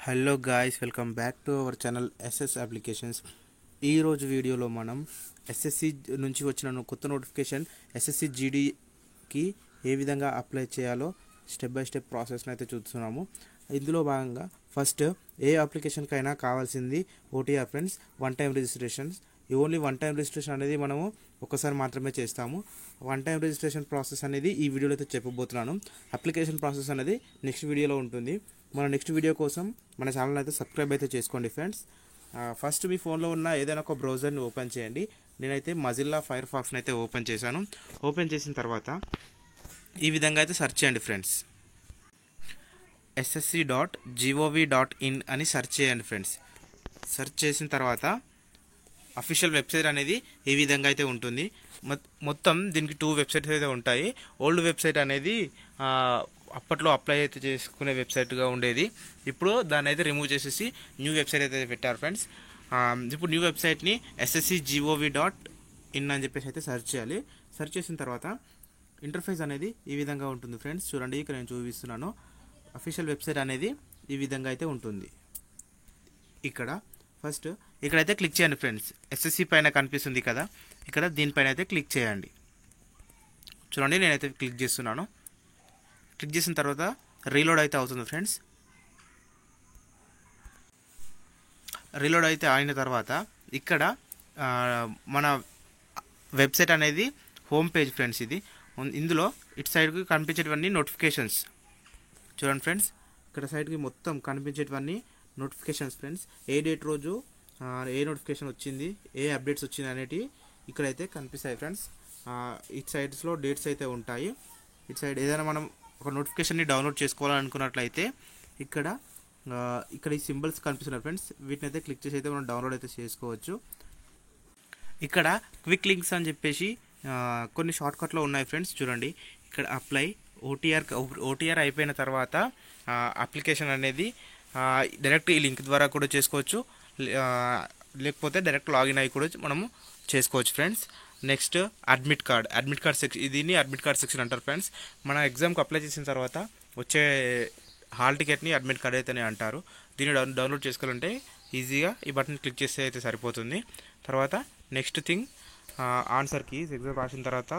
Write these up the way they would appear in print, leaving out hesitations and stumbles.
Hello guys, welcome back to our channel SS applications. ఈ రోజు వీడియోలో మనం ఎస్ఎస్సి నుంచి వచ్చిన కొత్త నోటిఫికేషన్ ఎస్ఎస్సి జీడీకి ఏ విధంగా అప్లై చేయాలో స్టెప్ బై స్టెప్ ప్రాసెస్ని అయితే చూస్తున్నాము. ఇందులో భాగంగా ఫస్ట్ ఏ అప్లికేషన్కైనా కావాల్సింది OTR friends, one time registrations. Only one time registration అనేది మనము ఒకసారి మాత్రమే చేస్తాము. వన్ టైం రిజిస్ట్రేషన్ ప్రాసెస్ అనేది ఈ వీడియోలో అయితే చెప్పబోతున్నాను. అప్లికేషన్ ప్రాసెస్ అనేది నెక్స్ట్ వీడియోలో ఉంటుంది. మన నెక్స్ట్ వీడియో కోసం మన ఛానల్ అయితే సబ్స్క్రైబ్ అయితే చేసుకోండి ఫ్రెండ్స్. ఫస్ట్ మీ ఫోన్లో ఉన్న ఏదైనా ఒక బ్రౌజర్ని ఓపెన్ చేయండి. నేనైతే మొజిల్లా ఫైర్ ఫాక్స్ని అయితే ఓపెన్ చేశాను. ఓపెన్ చేసిన తర్వాత ఈ విధంగా అయితే సెర్చ్ చేయండి ఫ్రెండ్స్. ssc.gov.in అని సెర్చ్ చేయండి ఫ్రెండ్స్. సెర్చ్ చేసిన తర్వాత అఫీషియల్ వెబ్సైట్ అనేది ఈ విధంగా అయితే ఉంటుంది. మొత్తం దీనికి 2 వెబ్సైట్స్ అయితే ఉంటాయి. ఓల్డ్ వెబ్సైట్ అనేది అప్పట్లో అప్లై అయితే చేసుకునే వెబ్సైట్గా ఉండేది. ఇప్పుడు దాన్ని అయితే రిమూవ్ చేసేసి న్యూ వెబ్సైట్ అయితే పెట్టారు ఫ్రెండ్స్. ఇప్పుడు న్యూ వెబ్సైట్ని ssc.gov.in అని చెప్పేసి అయితే సెర్చ్ చేయాలి. సెర్చ్ చేసిన తర్వాత ఇంటర్ఫేస్ అనేది ఈ విధంగా ఉంటుంది ఫ్రెండ్స్. చూడండి, ఇక్కడ నేను చూపిస్తున్నాను. అఫీషియల్ వెబ్సైట్ అనేది ఈ విధంగా అయితే ఉంటుంది. ఇక్కడైతే క్లిక్ చేయండి ఫ్రెండ్స్. ఎస్ఎస్సి పైన కనిపిస్తుంది కదా, ఇక్కడ దీనిపైన అయితే క్లిక్ చేయండి. చూడండి, నేనైతే క్లిక్ చేస్తున్నాను. క్లిక్ చేసిన తర్వాత రీలోడ్ అయితే అవుతుంది ఫ్రెండ్స్. రీలోడ్ అయితే అయిన తర్వాత ఇక్కడ మన వెబ్సైట్ అనేది హోమ్ పేజ్ ఫ్రెండ్స్. ఇందులో ఇటు సైడ్కి కనిపించేటివన్నీ నోటిఫికేషన్స్. చూడండి ఫ్రెండ్స్, ఇక్కడ సైడ్కి మొత్తం కనిపించేటివన్నీ నోటిఫికేషన్స్ ఫ్రెండ్స్. ఏ డేట్ రోజు ఏ నోటిఫికేషన్ వచ్చింది, ఏ అప్డేట్స్ వచ్చింది అనేటివి ఇక్కడైతే కనిపిస్తాయి ఫ్రెండ్స్. ఇటు సైడ్స్లో డేట్స్ అయితే ఉంటాయి. ఇటు సైడ్ ఏదైనా మనం ఒక నోటిఫికేషన్ని డౌన్లోడ్ చేసుకోవాలనుకున్నట్లయితే ఇక్కడ ఈ సింబల్స్ కనిపిస్తున్నాయి ఫ్రెండ్స్. వీటిని అయితే క్లిక్ చేసి అయితే మనం డౌన్లోడ్ అయితే చేసుకోవచ్చు. ఇక్కడ క్విక్ లింక్స్ అని చెప్పేసి కొన్ని షార్ట్కట్లో ఉన్నాయి ఫ్రెండ్స్. చూడండి, ఇక్కడ అప్లై ఓటీఆర్ అయిపోయిన తర్వాత అప్లికేషన్ అనేది డైరెక్ట్ ఈ లింక్ ద్వారా కూడా చేసుకోవచ్చు, లేకపోతే డైరెక్ట్ లాగిన్ అయ్యి కూడా మనము చేసుకోవచ్చు friends. Next admit card section. దీన్ని అడ్మిట్ కార్డ్ సెక్షన్ అంటారు ఫ్రెండ్స్. మన ఎగ్జామ్కి అప్లై చేసిన తర్వాత వచ్చే హాల్ టికెట్ని అడ్మిట్ కార్డ్ అయితేనే అంటారు. దీన్ని డౌన్లోడ్ చేసుకోవాలంటే ఈజీగా ఈ బటన్ క్లిక్ చేస్తే అయితే సరిపోతుంది. తర్వాత next thing, answer key. Exam రాసిన తర్వాత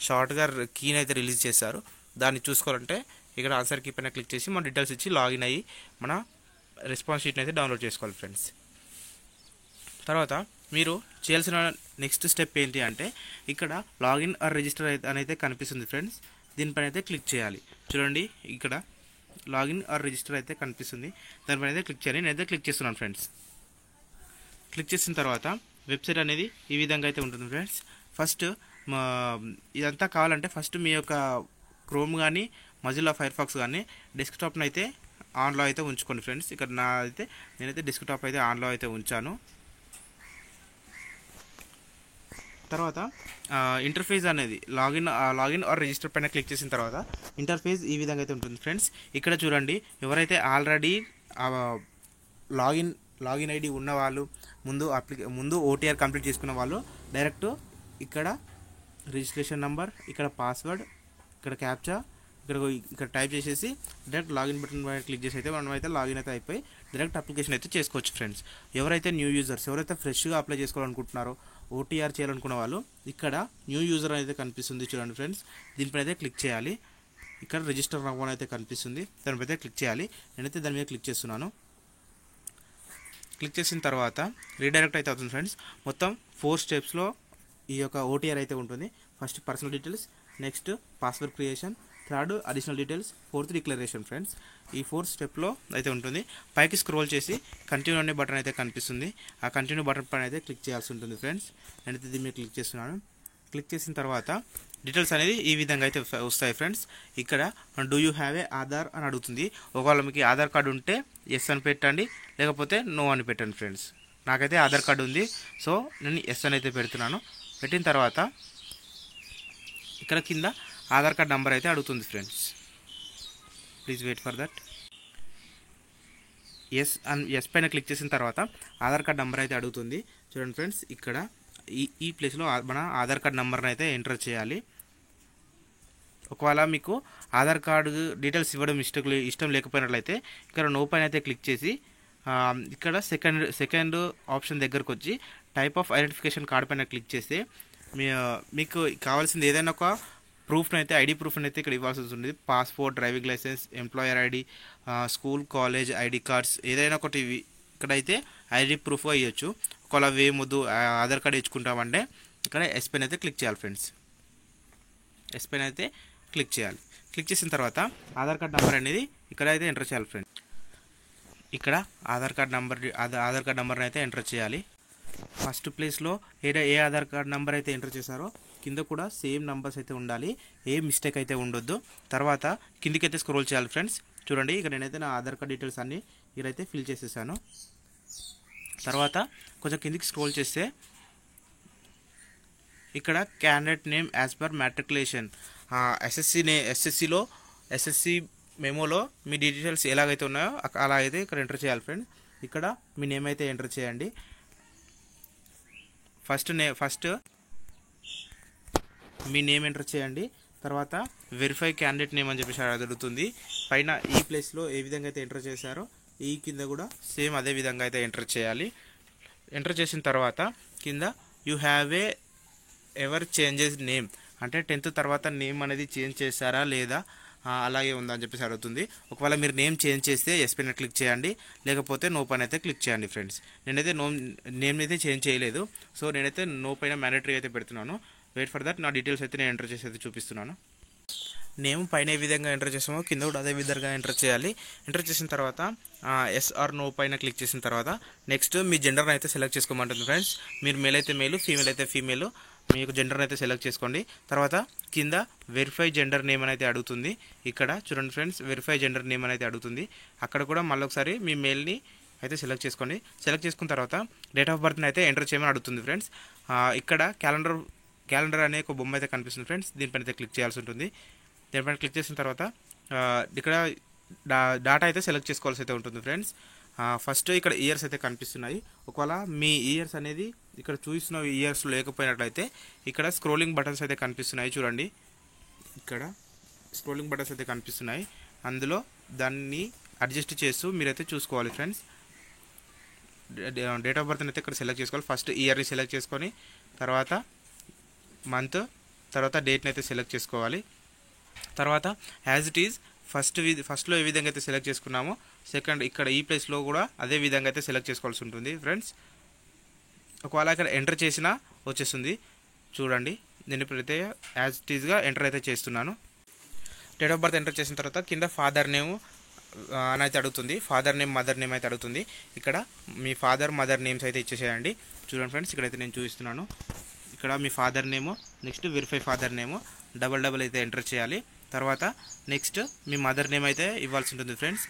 షార్ట్గా కీని అయితే రిలీజ్ చేశారు. దాన్ని చూసుకోవాలంటే ఇక్కడ ఆన్సర్ కీ పైన క్లిక్ చేసి మన డీటెయిల్స్ ఇచ్చి లాగిన్ అయ్యి మన రెస్పాన్స్ షీట్ని అయితే డౌన్లోడ్ చేసుకోవాలి ఫ్రెండ్స్. తర్వాత మీరు చేయాల్సిన నెక్స్ట్ స్టెప్ ఏంటి అంటే ఇక్కడ లాగిన్ ఆర్ రిజిస్టర్ అయితే కనిపిస్తుంది ఫ్రెండ్స్. దీనిపైన అయితే క్లిక్ చేయాలి. చూడండి, ఇక్కడ లాగిన్ ఆర్ రిజిస్టర్ అయితే కనిపిస్తుంది. దానిపైన అయితే క్లిక్ చేయాలి. నేనైతే క్లిక్ చేస్తున్నాను ఫ్రెండ్స్. క్లిక్ చేసిన తర్వాత వెబ్సైట్ అనేది ఈ విధంగా అయితే ఉంటుంది ఫ్రెండ్స్. ఫస్ట్ ఇదంతా కావాలంటే ఫస్ట్ మీ యొక్క క్రోమ్ కానీ మొజిల్లా ఫైర్ ఫాక్స్ కానీ డెస్క్టాప్ని అయితే ఆన్లో అయితే ఉంచుకోండి ఫ్రెండ్స్. ఇక్కడ నేనైతే డెస్క్టాప్ అయితే ఆన్లో అయితే ఉంచాను. తర్వాత ఇంటర్ఫేస్ అనేది లాగిన్ ఆర్ రిజిస్టర్ పైన క్లిక్ చేసిన తర్వాత ఇంటర్ఫేస్ ఈ విధంగా అయితే ఉంటుంది ఫ్రెండ్స్. ఇక్కడ చూడండి, ఎవరైతే ఆల్రెడీ లాగిన్ ఐడి ఉన్న వాళ్ళు, ముందు ఓటీఆర్ కంప్లీట్ చేసుకున్న వాళ్ళు డైరెక్ట్ ఇక్కడ రిజిస్ట్రేషన్ నెంబర్, ఇక్కడ పాస్వర్డ్, ఇక్కడ క్యాప్చా, ఇక్కడ టైప్ చేసేసి డైరెక్ట్ లాగిన్ బటన్ పైన క్లిక్ చేసి అయితే మనం అయితే లాగిన్ అయితే అయిపోయి డైరెక్ట్ అప్లికేషన్ అయితే చేసుకోవచ్చు ఫ్రెండ్స్. ఎవరైతే న్యూ యూజర్స్, ఎవరైతే ఫ్రెష్గా అప్లై చేసుకోవాలనుకుంటున్నారో, ఓటీఆర్ చేయాలనుకున్న వాళ్ళు ఇక్కడ న్యూ యూజర్ అయితే కనిపిస్తుంది. చూడండి ఫ్రెండ్స్, దీనిపైన అయితే క్లిక్ చేయాలి. ఇక్కడ రిజిస్టర్ అవ్వని అయితే కనిపిస్తుంది, దానిపై అయితే క్లిక్ చేయాలి. నేనైతే దాని మీద క్లిక్ చేస్తున్నాను. క్లిక్ చేసిన తర్వాత రీడైరెక్ట్ అయితే అవుతుంది ఫ్రెండ్స్. మొత్తం 4 స్టెప్స్లో ఈ యొక్క ఓటీఆర్ అయితే ఉంటుంది. First personal details, next password creation, third additional details, fourth declaration friends. ఈ 4 స్టెప్లో అయితే ఉంటుంది. పైకి స్క్రోల్ చేసి కంటిన్యూ అనే బటన్ అయితే కనిపిస్తుంది. ఆ కంటిన్యూ బటన్ పైన అయితే క్లిక్ చేయాల్సి ఉంటుంది ఫ్రెండ్స్. నేనైతే దీని మీద క్లిక్ చేస్తున్నాను. క్లిక్ చేసిన తర్వాత డీటెయిల్స్ అనేది ఈ విధంగా అయితే వస్తాయి ఫ్రెండ్స్. ఇక్కడ do you have a Aadhaar అని అడుగుతుంది. ఒకవేళ మీకు ఆధార్ కార్డు ఉంటే ఎస్ అని పెట్టండి, లేకపోతే నో అని పెట్టండి ఫ్రెండ్స్. నాకైతే ఆధార్ కార్డు ఉంది, సో నేను ఎస్ అని అయితే పెడుతున్నాను. పెట్టిన తర్వాత ఇక్కడ కింద ఆధార్ కార్డ్ నెంబర్ అయితే అడుగుతుంది friends. Please wait for that. Yes పైన క్లిక్ చేసిన తర్వాత ఆధార్ కార్డ్ నెంబర్ అయితే అడుగుతుంది. చూడండి ఫ్రెండ్స్, ఇక్కడ ఈ ప్లేస్లో మన ఆధార్ కార్డ్ నెంబర్ని అయితే ఎంటర్ చేయాలి. ఒకవేళ మీకు ఆధార్ కార్డు డీటెయిల్స్ ఇవ్వడం ఇష్టం లేకపోయినట్లయితే ఇక్కడ నో పైన అయితే క్లిక్ చేసి ఇక్కడ సెకండ్ ఆప్షన్ దగ్గరకు వచ్చి టైప్ ఆఫ్ ఐడెంటిఫికేషన్ కార్డ్ పైన క్లిక్ చేస్తే మీకు కావాల్సింది ఏదైనా ఒక ప్రూఫ్ని అయితే ఐడి ప్రూఫ్ని అయితే ఇక్కడ ఇవ్వాల్సి ఉంటుంది. Passport, driving licence, employer ID, school college ID cards ఏదైనా ఒకటి ఇక్కడైతే ఐడి ప్రూఫ్ ఇవ్వచ్చు. ఒకవేళ వేయముద్దు ఆధార్ కార్డు ఇచ్చుకుంటామంటే ఇక్కడ ఎస్ పైన అయితే క్లిక్ చేయాలి ఫ్రెండ్స్. ఎస్ పైన అయితే క్లిక్ చేయాలి. క్లిక్ చేసిన తర్వాత ఆధార్ కార్డ్ నెంబర్ అనేది ఇక్కడ అయితే ఎంటర్ చేయాలి ఫ్రెండ్స్. ఇక్కడ ఆధార్ కార్డ్ నెంబర్ని అయితే ఎంటర్ చేయాలి. ఫస్ట్ ప్లేస్లో ఏ ఆధార్ కార్డ్ నెంబర్ అయితే ఎంటర్ చేశారో కింద కూడా సేమ్ నెంబర్స్ అయితే ఉండాలి, ఏ మిస్టేక్ అయితే ఉండొద్దు. తర్వాత కిందికి అయితే స్క్రోల్ చేయాలి ఫ్రెండ్స్. చూడండి ఇక్కడ నేనైతే నా ఆధార్ కార్డ్ డీటెయిల్స్ అన్నీ ఇక్కడైతే ఫిల్ చేసేసాను. తర్వాత కొంచెం కిందికి స్క్రోల్ చేస్తే ఇక్కడ candidate name as per matriculation, SSC మెమోలో మీ డీటెయిల్స్ ఎలాగైతే ఉన్నాయో అలా అయితే ఇక్కడ ఎంటర్ చేయాలి ఫ్రెండ్స్. ఇక్కడ మీ నేమ్ అయితే ఎంటర్ చేయండి. ఫస్ట్ మీ నేమ్ ఎంటర్ చేయండి. తర్వాత వెరిఫై క్యాండిడేట్ నేమ్ అని చెప్పేసి అడుగుతుంది. పైన ఈ ప్లేస్లో ఏ విధంగా అయితే ఎంటర్ చేశారో ఈ కింద కూడా సేమ్ అదే విధంగా అయితే ఎంటర్ చేయాలి. ఎంటర్ చేసిన తర్వాత కింద you have ever changes name అంటే 10th తర్వాత నేమ్ అనేది చేంజ్ చేశారా లేదా అలాగే ఉందా అని చెప్పేసి అడుగుతుంది. ఒకవేళ మీరు నేమ్ చేంజ్ చేస్తే ఎస్ పైన క్లిక్ చేయండి, లేకపోతే నో పైన అయితే క్లిక్ చేయండి ఫ్రెండ్స్. నేనైతే నేమ్ అయితే చేంజ్ చేయలేదు, సో నేనైతే నో పైన మ్యాండేటరీ అయితే పెడుతున్నాను. వెయిట్ ఫర్ దట్ నా డీటెయిల్స్ అయితే నేను ఎంటర్ చేసి అయితే చూపిస్తున్నాను. నేమ్ పైన ఏ విధంగా ఎంటర్ చేసామో కింద కూడా అదే విధంగా ఎంటర్ చేయాలి. ఎంటర్ చేసిన తర్వాత ఎస్ ఆర్ నో పైన క్లిక్ చేసిన తర్వాత నెక్స్ట్ మీ జెండర్ని అయితే సెలెక్ట్ చేసుకోమంటుంది ఫ్రెండ్స్. మీరు మేల్ అయితే మేలు, ఫీమేల్ అయితే ఫీమేల్, మీకు జెండర్ని అయితే సెలెక్ట్ చేసుకోండి. తర్వాత కింద వెరిఫై జెండర్ నేమ్ అని అయితే అడుగుతుంది. ఇక్కడ చూడండి ఫ్రెండ్స్, వెరిఫై జెండర్ నేమ్ అని అయితే అడుగుతుంది. అక్కడ కూడా మళ్ళీ ఒకసారి మీ మేల్ని అయితే సెలెక్ట్ చేసుకోండి. సెలెక్ట్ చేసుకున్న తర్వాత డేట్ ఆఫ్ బర్త్ని అయితే ఎంటర్ చేయమని అడుగుతుంది ఫ్రెండ్స్. ఇక్కడ క్యాలెండర్ అనే ఒక బొమ్మ అయితే కనిపిస్తుంది ఫ్రెండ్స్. దీనిపైన అయితే క్లిక్ చేయాల్సి ఉంటుంది. దీనిపైన క్లిక్ చేసిన తర్వాత ఇక్కడ డాటా అయితే సెలెక్ట్ చేసుకోవాల్సి అయితే ఉంటుంది ఫ్రెండ్స్. ఫస్ట్ ఇక్కడ ఇయర్స్ అయితే కనిపిస్తున్నాయి. ఒకవేళ మీ ఇయర్స్ అనేది ఇక్కడ చూసిన ఇయర్స్ లేకపోయినట్లయితే ఇక్కడ స్క్రోలింగ్ బటన్స్ అయితే కనిపిస్తున్నాయి చూడండి. ఇక్కడ స్క్రోలింగ్ బటన్స్ అయితే కనిపిస్తున్నాయి, అందులో దాన్ని అడ్జస్ట్ చేస్తూ మీరైతే చూసుకోవాలి ఫ్రెండ్స్. డేట్ ఆఫ్ బర్త్ అయితే ఇక్కడ సెలెక్ట్ చేసుకోవాలి. ఫస్ట్ ఇయర్ని సెలెక్ట్ చేసుకొని తర్వాత మంత్, తర్వాత డేట్ని అయితే సెలెక్ట్ చేసుకోవాలి. తర్వాత యాజ్ ఇట్ ఈజ్ ఫస్ట్లో ఏ విధంగా అయితే సెలెక్ట్ చేసుకున్నామో సెకండ్ ఇక్కడ ఈ ప్లేస్లో కూడా అదే విధంగా అయితే సెలెక్ట్ చేసుకోవాల్సి ఉంటుంది ఫ్రెండ్స్. ఒకవేళ ఇక్కడ ఎంటర్ చేసినా వచ్చేస్తుంది చూడండి. నేను ఇప్పుడైతే యాజ్ ఇట్ ఈజ్గా ఎంటర్ అయితే చేస్తున్నాను. డేట్ ఆఫ్ బర్త్ ఎంటర్ చేసిన తర్వాత కింద ఫాదర్ నేమ్ అని అయితే అడుగుతుంది. ఫాదర్ నేమ్, మదర్ నేమ్ అయితే అడుగుతుంది. ఇక్కడ మీ ఫాదర్ మదర్ నేమ్స్ అయితే ఇచ్చేసేయండి. చూడండి ఫ్రెండ్స్, ఇక్కడైతే నేను చూపిస్తున్నాను. ఇక్కడ మీ father name, next verify father name double అయితే ఎంటర్ చేయాలి. తర్వాత నెక్స్ట్ మీ మదర్ నేమ్ అయితే ఇవ్వాల్సి ఉంటుంది ఫ్రెండ్స్.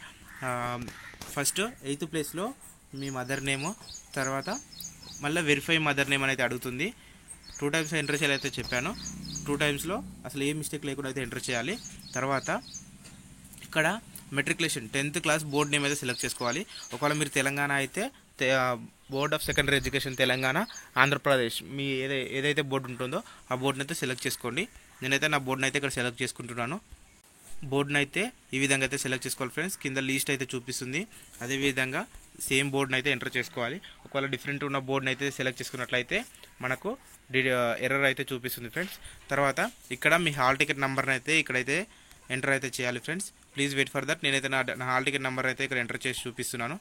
ఫస్ట్ 8th ప్లేస్లో మీ మదర్ నేము, తర్వాత మళ్ళీ వెరిఫై మదర్ నేమ్ అనేది అడుగుతుంది. 2 times ఎంటర్ చేయాలి అయితే చెప్పాను. 2 timesలో అసలు ఏ మిస్టేక్ లేకుండా అయితే ఎంటర్ చేయాలి. తర్వాత ఇక్కడ matriculation 10th class board name అయితే సెలెక్ట్ చేసుకోవాలి. ఒకవేళ మీరు తెలంగాణ అయితే board of secondary education Telangana, Andhra Pradesh మీ ఏదైతే బోర్డు ఉంటుందో ఆ బోర్డుని అయితే సెలెక్ట్ చేసుకోండి. నేనైతే నా బోర్డుని అయితే ఇక్కడ సెలెక్ట్ చేసుకుంటున్నాను. బోర్డుని అయితే ఈ విధంగా అయితే సెలెక్ట్ చేసుకోవాలి ఫ్రెండ్స్. కింద లిస్ట్ అయితే చూపిస్తుంది, అదేవిధంగా సేమ్ బోర్డుని అయితే ఎంటర్ చేసుకోవాలి. ఒకవేళ డిఫరెంట్ ఉన్న బోర్డుని అయితే సెలెక్ట్ చేసుకున్నట్లయితే మనకు ఎర్రర్ అయితే చూపిస్తుంది ఫ్రెండ్స్. తర్వాత ఇక్కడ మీ హాల్ టికెట్ నెంబర్ని అయితే ఇక్కడైతే ఎంటర్ అయితే చేయాలి friends. Please wait for that. నేనైతే నా హాల్ టికెట్ నెంబర్ అయితే ఇక్కడ ఎంటర్ చేసి చూపిస్తున్నాను.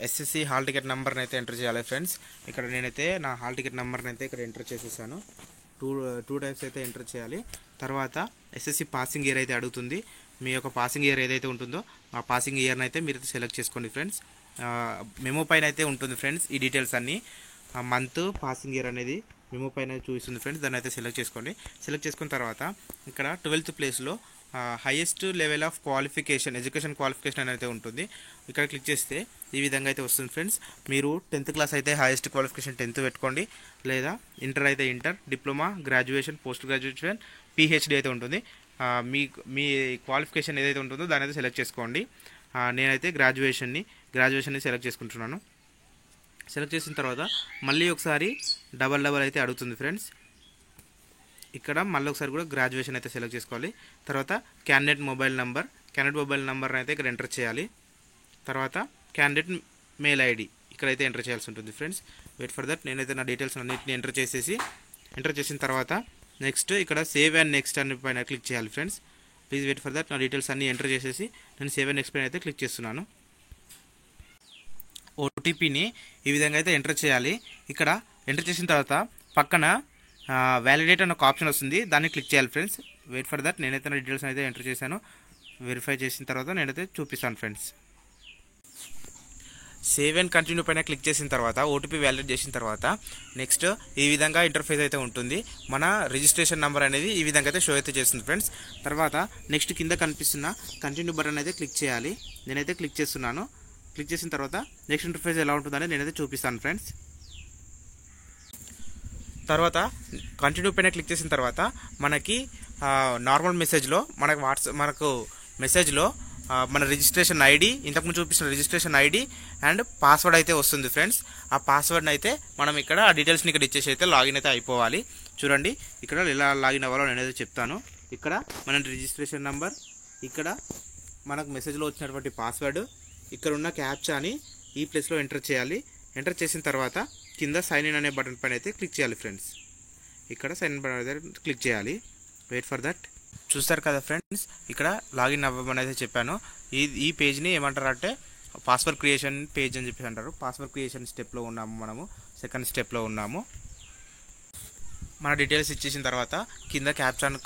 ఎస్ఎస్సి హాల్ టికెట్ నెంబర్ని అయితే ఎంటర్ చేయాలి ఫ్రెండ్స్. ఇక్కడ నేనైతే నా హాల్ టికెట్ నెంబర్ని అయితే ఇక్కడ ఎంటర్ చేసేసాను. టూ టైప్స్ అయితే ఎంటర్ చేయాలి. తర్వాత ఎస్ఎస్సి పాసింగ్ ఇయర్ అయితే అడుగుతుంది. మీ యొక్క పాసింగ్ ఇయర్ ఏదైతే ఉంటుందో ఆ పాసింగ్ ఇయర్ని అయితే మీరు సెలెక్ట్ చేసుకోండి ఫ్రెండ్స్. మెమో పైన అయితే ఉంటుంది ఫ్రెండ్స్ ఈ డీటెయిల్స్ అన్నీ. మంత్, పాసింగ్ ఇయర్ అనేది మెమో పైన చూపిస్తుంది ఫ్రెండ్స్. దాన్ని అయితే సెలెక్ట్ చేసుకోండి. సెలెక్ట్ చేసుకున్న తర్వాత ఇక్కడ 12th ప్లేస్లో highest level of qualification, education qualification అనేది అయితే ఉంటుంది. ఇక్కడ క్లిక్ చేస్తే ఈ విధంగా అయితే వస్తుంది ఫ్రెండ్స్. మీరు 10th క్లాస్ అయితే హైయెస్ట్ క్వాలిఫికేషన్ 10th పెట్టుకోండి, లేదా ఇంటర్ అయితే inter, diploma, graduation, post graduation, PhD అయితే ఉంటుంది. మీ క్వాలిఫికేషన్ ఏదైతే ఉంటుందో దాని అయితే సెలెక్ట్ చేసుకోండి. నేనైతే గ్రాడ్యుయేషన్ని సెలెక్ట్ చేసుకుంటున్నాను. సెలెక్ట్ చేసిన తర్వాత మళ్ళీ ఒకసారి డబల్ అయితే అడుగుతుంది ఫ్రెండ్స్. ఇక్కడ మళ్ళీ ఒకసారి కూడా గ్రాడ్యుయేషన్ అయితే సెలెక్ట్ చేసుకోవాలి. తర్వాత క్యాండిడేట్ మొబైల్ నెంబర్ అయితే ఇక్కడ ఎంటర్ చేయాలి. తర్వాత క్యాండిడేట్ మెయిల్ ఐడి ఇక్కడైతే ఎంటర్ చేయాల్సి ఉంటుంది ఫ్రెండ్స్. Wait for that. నేనైతే నా డీటెయిల్స్ అన్నింటిని ఎంటర్ చేసిన తర్వాత నెక్స్ట్ ఇక్కడ సేవ్ అండ్ నెక్స్ట్ అని పైన క్లిక్ చేయాలి friends. Please wait for that. నా డీటెయిల్స్ అన్నీ ఎంటర్ చేసేసి నేను సేవ్ అండ్ నెక్స్ట్ పైన అయితే క్లిక్ చేస్తున్నాను. ఓటీపీని ఈ విధంగా అయితే ఎంటర్ చేయాలి. ఇక్కడ ఎంటర్ చేసిన తర్వాత పక్కన వ్యాలిడేట్ అనే ఒక ఆప్షన్ వస్తుంది, దాన్ని క్లిక్ చేయాలి ఫ్రెండ్స్. Wait for that. నేనైతే నా డీటెయిల్స్ అయితే ఎంటర్ చేశాను. వెరిఫై చేసిన తర్వాత నేనైతే చూపిస్తాను ఫ్రెండ్స్. సేవ్ అండ్ కంటిన్యూ పైన క్లిక్ చేసిన తర్వాత ఓటీపీ వ్యాలిడేట్ చేసిన తర్వాత నెక్స్ట్ ఈ విధంగా ఇంటర్ఫేస్ అయితే ఉంటుంది. మన రిజిస్ట్రేషన్ నెంబర్ అనేది ఈ విధంగా అయితే షో అయితే చేస్తుంది ఫ్రెండ్స్. తర్వాత నెక్స్ట్ కింద కనిపిస్తున్న కంటిన్యూ బటన్ అయితే క్లిక్ చేయాలి. నేనైతే క్లిక్ చేస్తున్నాను. క్లిక్ చేసిన తర్వాత నెక్స్ట్ ఇంటర్ఫేస్ ఎలా ఉంటుందని నేనైతే చూపిస్తాను ఫ్రెండ్స్. తర్వాత కంటిన్యూ పైన క్లిక్ చేసిన తర్వాత మనకి నార్మల్ మెసేజ్లో మనకు మెసేజ్లో మన రిజిస్ట్రేషన్ ఐడి, ఇంతకుముందు చూపిస్తున్న రిజిస్ట్రేషన్ ఐడి అండ్ పాస్వర్డ్ అయితే వస్తుంది ఫ్రెండ్స్. ఆ పాస్వర్డ్ని అయితే మనం ఇక్కడ ఆ డీటెయిల్స్ని ఇక్కడ ఇచ్చేసి అయితే లాగిన్ అయితే అయిపోవాలి. చూడండి ఇక్కడ ఎలా లాగిన్ అవ్వాలో నేనైతే చెప్తాను. ఇక్కడ మన రిజిస్ట్రేషన్ నెంబర్, ఇక్కడ మనకు మెసేజ్లో వచ్చినటువంటి పాస్వర్డ్, ఇక్కడ ఉన్న క్యాప్చాని ఈ ప్లేస్లో ఎంటర్ చేయాలి. ఎంటర్ చేసిన తర్వాత కింద సైన్ ఇన్ అనే బటన్ పైన అయితే క్లిక్ చేయాలి ఫ్రెండ్స్. ఇక్కడ సైన్ ఇన్ బటన్ అయితే క్లిక్ చేయాలి. Wait for that. చూస్తారు కదా ఫ్రెండ్స్, ఇక్కడ లాగిన్ అవ్వమని అయితే చెప్పాను. ఈ పేజ్ని ఏమంటారు అంటే పాస్వర్డ్ క్రియేషన్ పేజ్ అని చెప్పి అంటారు. పాస్వర్డ్ క్రియేషన్ స్టెప్లో ఉన్నాము, మనము సెకండ్ స్టెప్లో ఉన్నాము. మన డీటెయిల్స్ ఇచ్చేసిన తర్వాత కింద క్యాప్చాన్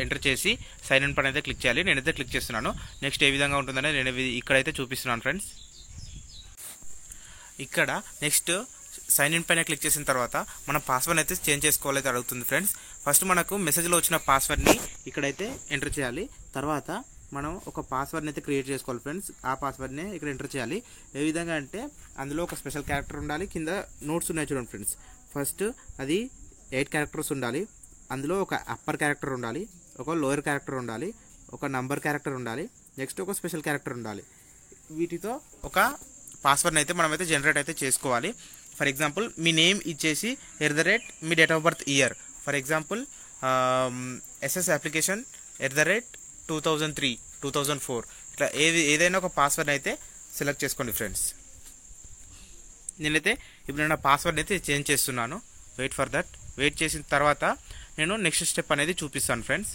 ఎంటర్ చేసి సైన్ ఇన్ పైన అయితే క్లిక్ చేయాలి. నేనైతే క్లిక్ చేస్తున్నాను. నెక్స్ట్ ఏ విధంగా ఉంటుందని నేను ఇక్కడైతే చూపిస్తున్నాను ఫ్రెండ్స్. ఇక్కడ నెక్స్ట్ సైన్ ఇన్ పైన క్లిక్ చేసిన తర్వాత మన పాస్వర్డ్ అయితే చేంజ్ చేసుకోవాలైతే అడుగుతుంది ఫ్రెండ్స్. ఫస్ట్ మనకు మెసేజ్లో వచ్చిన పాస్వర్డ్ని ఇక్కడైతే ఎంటర్ చేయాలి. తర్వాత మనం ఒక పాస్వర్డ్ని అయితే క్రియేట్ చేసుకోవాలి ఫ్రెండ్స్. ఆ పాస్వర్డ్ని ఇక్కడ ఎంటర్ చేయాలి. ఏ విధంగా అంటే అందులో ఒక స్పెషల్ క్యారెక్టర్ ఉండాలి. కింద నోట్స్ ఉన్నాయి చూడండి ఫ్రెండ్స్. ఫస్ట్ అది 8 క్యారెక్టర్స్ ఉండాలి. అందులో ఒక అప్పర్ క్యారెక్టర్ ఉండాలి, ఒక లోయర్ క్యారెక్టర్ ఉండాలి, ఒక నంబర్ క్యారెక్టర్ ఉండాలి, నెక్స్ట్ ఒక స్పెషల్ క్యారెక్టర్ ఉండాలి. వీటితో ఒక పాస్వర్డ్ని అయితే మనమైతే జనరేట్ అయితే చేసుకోవాలి. ఫర్ ఎగ్జాంపుల్ మీ నేమ్ ఇచ్చేసి @ మీ date of birth year, for example SS application @2003, 2004 ఇట్లా ఏదైనా ఒక పాస్వర్డ్ అయితే సెలెక్ట్ చేసుకోండి ఫ్రెండ్స్. నేనైతే ఇప్పుడు నా పాస్వర్డ్ అయితే చేంజ్ చేస్తున్నాను. Wait for that. వెయిట్ చేసిన తర్వాత నేను నెక్స్ట్ స్టెప్ అనేది చూపిస్తాను ఫ్రెండ్స్.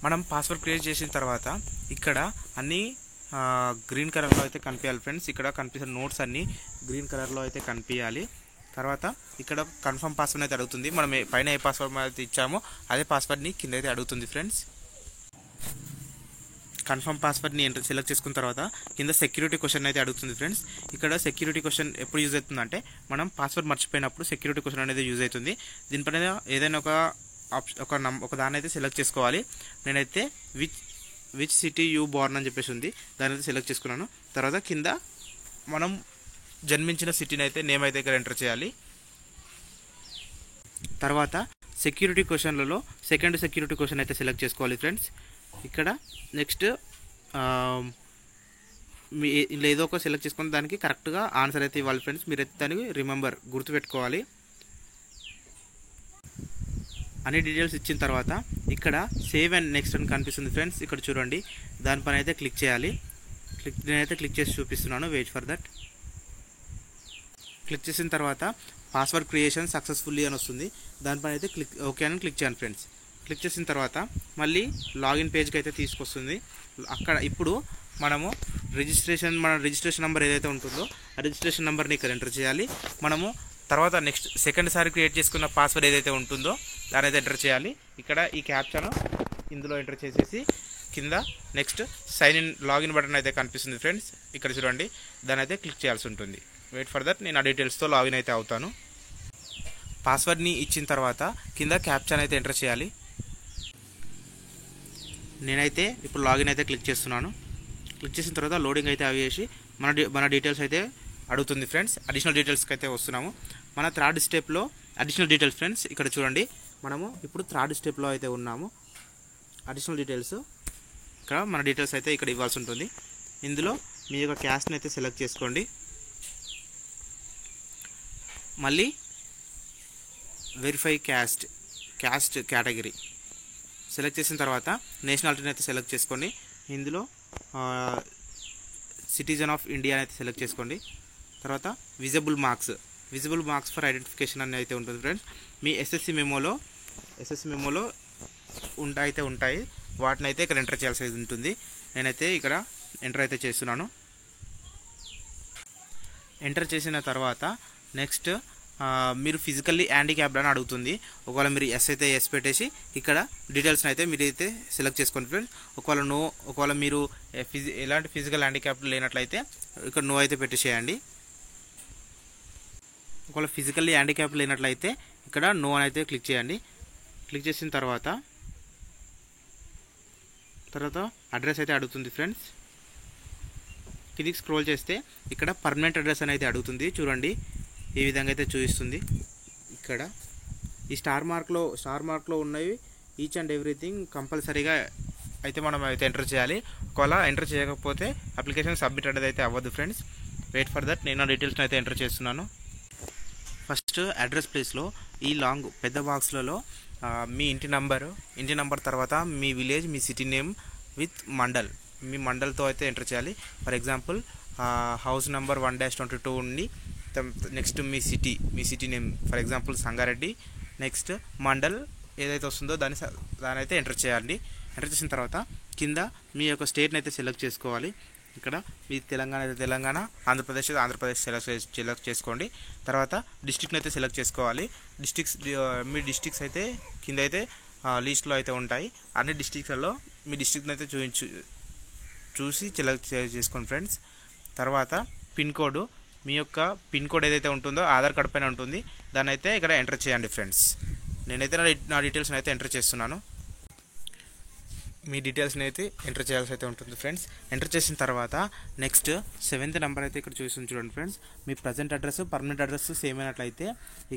మనం పాస్వర్డ్ క్రియేట్ చేసిన తర్వాత ఇక్కడ అన్నీ గ్రీన్ కలర్లో అయితే కనిపించాలి ఫ్రెండ్స్. ఇక్కడ కనిపిస్తున్న నోట్స్ అన్నీ గ్రీన్ కలర్లో అయితే కనిపించాలి. తర్వాత ఇక్కడ కన్ఫర్మ్ పాస్వర్డ్ అయితే అడుగుతుంది. మనం పైన ఏ పాస్వర్డ్ అయితే ఇచ్చామో అదే పాస్వర్డ్ని కింద అయితే అడుగుతుంది ఫ్రెండ్స్. కన్ఫర్మ్ పాస్వర్డ్ని సెలెక్ట్ చేసుకున్న తర్వాత కింద సెక్యూరిటీ క్వశ్చన్ అయితే అడుగుతుంది ఫ్రెండ్స్. ఇక్కడ సెక్యూరిటీ క్వశ్చన్ ఎప్పుడు యూజ్ అవుతుందంటే మనం పాస్వర్డ్ మర్చిపోయినప్పుడు సెక్యూరిటీ క్వశ్చన్ అనేది యూజ్ అవుతుంది. దీనిపైన ఏదైనా ఒక దాన్ని అయితే సెలెక్ట్ చేసుకోవాలి. నేనైతే విచ్ సిటీ యూ బోర్న్ అని చెప్పేసి ఉంది, దాని అయితే సెలెక్ట్ చేసుకున్నాను. తర్వాత కింద మనం జన్మించిన సిటీని అయితే నేమ్ అయితే ఇక్కడ ఎంటర్ చేయాలి. తర్వాత సెక్యూరిటీ క్వశ్చన్లలో సెకండ్ సెక్యూరిటీ క్వశ్చన్ అయితే సెలెక్ట్ చేసుకోవాలి ఫ్రెండ్స్. ఇక్కడ నెక్స్ట్ ఇలా ఏదో ఒక సెలెక్ట్ చేసుకుని దానికి కరెక్ట్గా ఆన్సర్ అయితే ఇవ్వాలి ఫ్రెండ్స్. మీరైతే దానికి గుర్తుపెట్టుకోవాలి. అన్ని డీటెయిల్స్ ఇచ్చిన తర్వాత ఇక్కడ సేవ్ అండ్ నెక్స్ట్ అని కనిపిస్తుంది ఫ్రెండ్స్. ఇక్కడ చూడండి, దానిపైన అయితే క్లిక్ చేయాలి. నేనైతే క్లిక్ చేసి చూపిస్తున్నాను. Wait for that. క్లిక్ చేసిన తర్వాత పాస్వర్డ్ క్రియేషన్ సక్సెస్ఫుల్లీ అని వస్తుంది. దానిపైన అయితే ఓకే అని క్లిక్ చేయండి ఫ్రెండ్స్. క్లిక్ చేసిన తర్వాత మళ్ళీ లాగిన్ పేజ్కి అయితే తీసుకొస్తుంది. అక్కడ ఇప్పుడు మనము మన రిజిస్ట్రేషన్ నెంబర్ ఏదైతే ఉంటుందో ఆ రిజిస్ట్రేషన్ నెంబర్ని ఇక్కడ ఎంటర్ చేయాలి. మనము తర్వాత నెక్స్ట్ సెకండ్ సారి క్రియేట్ చేసుకున్న పాస్వర్డ్ ఏదైతే ఉంటుందో దాని అయితే ఎంటర్ చేయాలి. ఇక్కడ ఈ క్యాప్చాను ఇందులో ఎంటర్ చేసేసి కింద next sign in login button అయితే కనిపిస్తుంది ఫ్రెండ్స్. ఇక్కడ చూడండి, దాని అయితే క్లిక్ చేయాల్సి ఉంటుంది. Wait for that. నేను ఆ డీటెయిల్స్తో లాగిన్ అయితే అవుతాను. పాస్వర్డ్ని ఇచ్చిన తర్వాత కింద క్యాప్చాన్ అయితే ఎంటర్ చేయాలి. నేనైతే ఇప్పుడు లాగిన్ అయితే క్లిక్ చేస్తున్నాను. క్లిక్ చేసిన తర్వాత లోడింగ్ అయితే అవి చేసి మన డీటెయిల్స్ అయితే అడుగుతుంది ఫ్రెండ్స్. అడిషనల్ డీటెయిల్స్కి అయితే వస్తున్నాము. మన థర్డ్ స్టెప్లో అడిషనల్ డీటెయిల్స్ ఫ్రెండ్స్. ఇక్కడ చూడండి, మనము ఇప్పుడు థర్డ్ స్టెప్లో అయితే ఉన్నాము. అడిషనల్ డీటెయిల్స్ ఇక్కడ మన డీటెయిల్స్ అయితే ఇక్కడ ఇవ్వాల్సి ఉంటుంది. ఇందులో మీ యొక్క క్యాస్ట్ని అయితే సెలెక్ట్ చేసుకోండి. మళ్ళీ వెరిఫై క్యాస్ట్ కేటగిరీ సెలెక్ట్ చేసిన తర్వాత నేషనాలిటీని అయితే సెలెక్ట్ చేసుకోండి. ఇందులో సిటిజన్ ఆఫ్ ఇండియా అయితే సెలెక్ట్ చేసుకోండి. తర్వాత విజిబుల్ మార్క్స్ ఫర్ ఐడెంటిఫికేషన్ అని అయితే ఉంటుంది ఫ్రెండ్స్. మీ ఎస్ఎస్సి మెమోలో ఉంటాయి, వాటిని అయితే ఇక్కడ ఎంటర్ చేయాల్సి ఉంటుంది. నేనైతే ఇక్కడ ఎంటర్ అయితే చేస్తున్నాను. ఎంటర్ చేసిన తర్వాత నెక్స్ట్ మీరు ఫిజికల్లీ హ్యాండిక్యాప్డ్ అని అడుగుతుంది. ఒకవేళ మీరు ఎస్ అయితే ఎస్ పెట్టేసి ఇక్కడ డీటెయిల్స్ని అయితే మీరు అయితే సెలెక్ట్ చేసుకోండి ఫ్రెండ్స్. ఒకవేళ మీరు ఎలాంటి ఫిజికల్ హ్యాండిక్యాప్ లేనట్లయితే ఇక్కడ నో అయితే పెట్టేసేయండి. ఒకవేళ ఫిజికల్లీ హ్యాండిక్యాప్ లేనట్లయితే ఇక్కడ నో అని అయితే క్లిక్ చేయండి. క్లిక్ చేసిన తర్వాత అడ్రస్ అయితే అడుగుతుంది ఫ్రెండ్స్. కిందికి స్క్రోల్ చేస్తే ఇక్కడ పర్మనెంట్ అడ్రస్ అని అయితే అడుగుతుంది. చూడండి, ఈ విధంగా అయితే చూపిస్తుంది. ఇక్కడ ఈ స్టార్ మార్క్లో ఉన్నవి ఈచ్ అండ్ ఎవ్రీథింగ్ కంపల్సరీగా అయితే మనం అయితే ఎంటర్ చేయాలి. ఒకవేళ ఎంటర్ చేయకపోతే అప్లికేషన్ సబ్మిట్ అనేది అయితే అవ్వదు ఫ్రెండ్స్. Wait for that. నేను డీటెయిల్స్ని అయితే ఎంటర్ చేస్తున్నాను. ఫస్ట్ అడ్రస్ ప్లేస్లో ఈ లాంగ్ పెద్ద బాక్స్లలో మీ ఇంటి నంబర్ తర్వాత మీ విలేజ్, మీ సిటీ నేమ్ విత్ మీ మండల్తో అయితే ఎంటర్ చేయాలి. ఫర్ ఎగ్జాంపుల్ హౌస్ నెంబర్ 1-22 ఉండి నెక్స్ట్ మీ city name for example Sangareddy, next mandal ఏదైతే వస్తుందో దాని అయితే ఎంటర్ చేయాలి. ఎంటర్ చేసిన తర్వాత కింద మీ యొక్క స్టేట్ని అయితే సెలెక్ట్ చేసుకోవాలి. ఇక్కడ మీ తెలంగాణ అయితే తెలంగాణ, ఆంధ్రప్రదేశ్ అయితే ఆంధ్రప్రదేశ్ సెలెక్ట్ చేసుకోండి. తర్వాత డిస్ట్రిక్ట్ని అయితే సెలెక్ట్ చేసుకోవాలి. మీ డిస్ట్రిక్ట్స్ అయితే కింద అయితే లిస్ట్లో అయితే ఉంటాయి. అన్ని డిస్ట్రిక్ట్లలో మీ డిస్ట్రిక్ట్ని అయితే చూసి సెలెక్ట్ చేసుకోండి ఫ్రెండ్స్. తర్వాత మీ యొక్క పిన్ కోడ్ ఏదైతే ఉంటుందో ఆధార్ కార్డ్ పైన ఉంటుంది, దాన్ని అయితే ఇక్కడ ఎంటర్ చేయండి ఫ్రెండ్స్. నేనైతే నా డీటెయిల్స్ని అయితే ఎంటర్ చేస్తున్నాను. మీ డీటెయిల్స్ని అయితే ఎంటర్ చేయాల్సి అయితే ఉంటుంది ఫ్రెండ్స్. ఎంటర్ చేసిన తర్వాత నెక్స్ట్ 7th నెంబర్ అయితే ఇక్కడ చూసి చూడండి ఫ్రెండ్స్. మీ present address, permanent address same అయినట్లయితే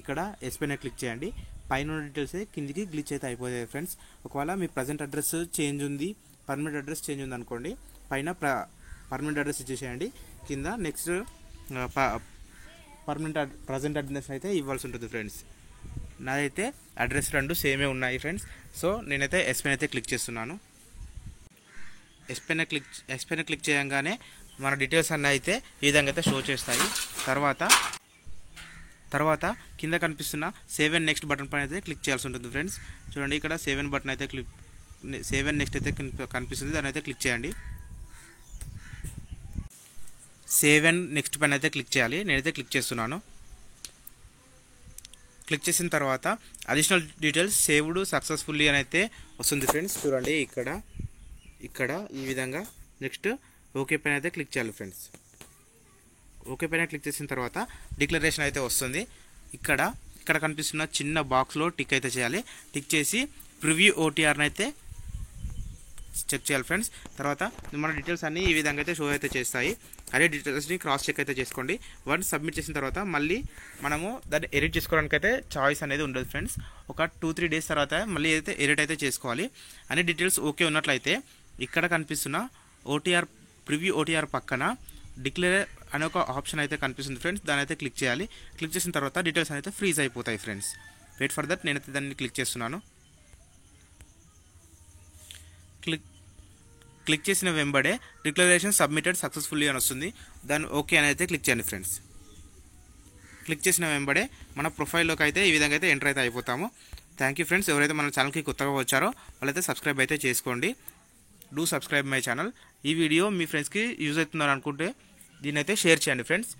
ఇక్కడ ఎస్ పైన క్లిక్ చేయండి. పైన డీటెయిల్స్ కిందికి గ్లిచ్ అయితే అయిపోతాయి ఫ్రెండ్స్. ఒకవేళ మీ ప్రజెంట్ అడ్రస్ చేంజ్ ఉంది, పర్మనెంట్ అడ్రస్ చేంజ్ ఉంది అనుకోండి, పైన పర్మనెంట్ అడ్రస్ ఇచ్చేసేయండి. కింద నెక్స్ట్ ప్రజెంట్ అడ్రస్ అయితే ఇవ్వాల్సి ఉంటుంది ఫ్రెండ్స్. నాదైతే అడ్రస్ 2 సేమే ఉన్నాయి ఫ్రెండ్స్. సో నేనైతే ఎస్ పైన అయితే క్లిక్ చేస్తున్నాను. ఎస్ పైన క్లిక్ చేయగానే మన డీటెయిల్స్ అన్నీ అయితే ఈ విధంగా అయితే షో చేస్తాయి. తర్వాత కింద కనిపిస్తున్న సేవ్ అండ్ నెక్స్ట్ బటన్ పైన అయితే క్లిక్ చేయాల్సి ఉంటుంది ఫ్రెండ్స్. చూడండి, ఇక్కడ సేవ్ అండ్ బటన్ అయితే సేవ్ అండ్ నెక్స్ట్ అయితే కనిపిస్తుంది, దాన్ని అయితే క్లిక్ చేయండి. సేవ్ అండ్ నెక్స్ట్ పైన అయితే క్లిక్ చేయాలి. నేనైతే క్లిక్ చేస్తున్నాను. క్లిక్ చేసిన తర్వాత అడిషనల్ డీటెయిల్స్ సేవ్డ్ సక్సెస్ఫుల్లీ అని అయితే వస్తుంది ఫ్రెండ్స్. చూడండి, ఇక్కడ ఈ విధంగా నెక్స్ట్ ఓకే పైన అయితే క్లిక్ చేయాలి ఫ్రెండ్స్. ఓకే పైన క్లిక్ చేసిన తర్వాత డిక్లరేషన్ అయితే వస్తుంది. ఇక్కడ కనిపిస్తున్న చిన్న బాక్స్లో టిక్ అయితే చేయాలి. టిక్ చేసి ప్రివ్యూ ఓటీఆర్ని అయితే చెక్ చేయాలి ఫ్రెండ్స్. తర్వాత మన డీటెయిల్స్ అన్నీ ఈ విధంగా అయితే షో అయితే చేస్తాయి. అదే డీటెయిల్స్ని క్రాస్ చెక్ అయితే చేసుకోండి. వన్స్ సబ్మిట్ చేసిన తర్వాత మళ్ళీ మనము దాన్ని ఎడిట్ చేసుకోవడానికి అయితే చాయిస్ అనేది ఉండదు ఫ్రెండ్స్. ఒక 2-3 డేస్ తర్వాత మళ్ళీ అయితే ఎడిట్ అయితే చేసుకోవాలి. అన్ని డీటెయిల్స్ ఓకే ఉన్నట్లయితే ఇక్కడ కనిపిస్తున్న ప్రివ్యూ ఓటీఆర్ పక్కన డిక్లేర్ అనే ఒక ఆప్షన్ అయితే కనిపిస్తుంది ఫ్రెండ్స్. దాని అయితే క్లిక్ చేయాలి. క్లిక్ చేసిన తర్వాత డీటెయిల్స్ అయితే ఫ్రీజ్ అయిపోతాయి ఫ్రెండ్స్. Wait for that. నేనైతే దాన్ని క్లిక్ చేస్తున్నాను. క్లిక్ చేసిన వెంబడే డిక్లరేషన్ సబ్మిటెడ్ సక్సెస్ఫుల్లీ అని వస్తుంది. దాన్ని ఓకే అని అయితే క్లిక్ చేయండి ఫ్రెండ్స్. క్లిక్ చేసిన వెంబడే మన ప్రొఫైల్లోకి అయితే ఈ విధంగా అయితే ఎంటర్ అయితే అయిపోతాము. Thank you friends. ఎవరైతే మన ఛానల్కి కొత్తగా వచ్చారో వాళ్ళైతే సబ్స్క్రైబ్ అయితే చేసుకోండి. Do subscribe my channel. ఈ వీడియో మీ ఫ్రెండ్స్కి యూజ్ అవుతుందని అనుకుంటే దీన్ని అయితే షేర్ చేయండి ఫ్రెండ్స్.